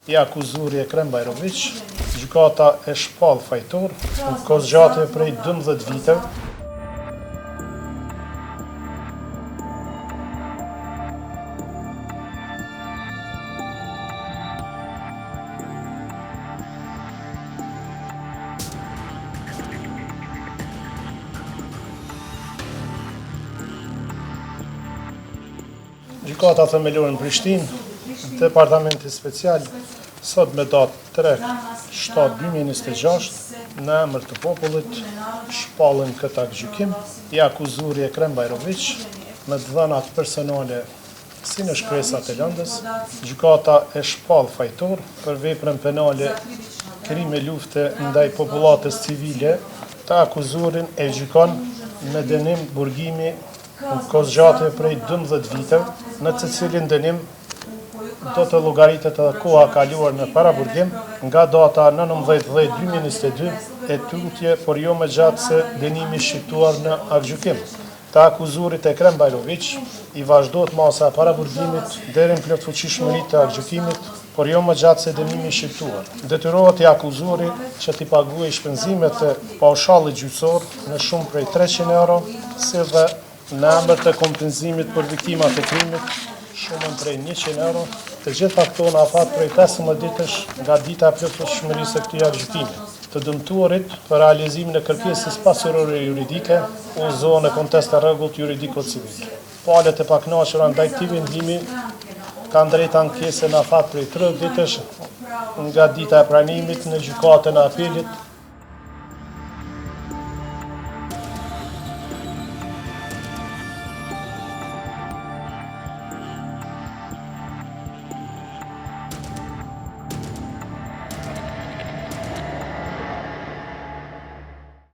i akuzuri Ekrem Bajrović, gjykata e shpall fajtor, në kozgjate prej 12 viteve. Gjykata themelore në Prishtinë, Departamenti Special, sot me datë 3/7/2026, në emër të popullit, shpallën këtë aktgjykim i akuzuri Ekrem Bajrović me të dhënat personale si në shkresat e lëndës. Gjykata e shpall fajtor për veprën penale krime lufte ndaj popullatës civile, të akuzurin e gjykon me dënim burgimi në kozgjate prej 12 viteve, në të cilin dënim do të llogaritet edhe koha kaluar në paraburgim nga data 19/10/2022 e tutje, por jo më gjatë se dënimi shqiptuar në aktgjykim. Të akuzurit Ekrem Bajrović i vazhdohet masa e paraburgimit deri në plotfuqishmëritë të aktgjykimit, por jo më gjatë se dënimi shqiptuar. Detyrohet i akuzuri që t'i paguajë shpenzimet e paushallit gjyqësor në shumë prej 300 euro, si dhe në emër të kompenzimit për viktimat e krimit, shumën prej 100 euro, të gjitha këto në afat prej 15 ditësh nga dita e plotfuqishmërisë së këtij aktgjykimi. Të dëmtuarit për realizimin e kërkesës pasërore juridike udhëzohen në kontest të rregullt juridiko-civil. Palët e pakënaqura ndaj këtij vendimi kanë drejtë ankese në afat prej 30 ditësh nga dita e pranimit në gjykatën e apelit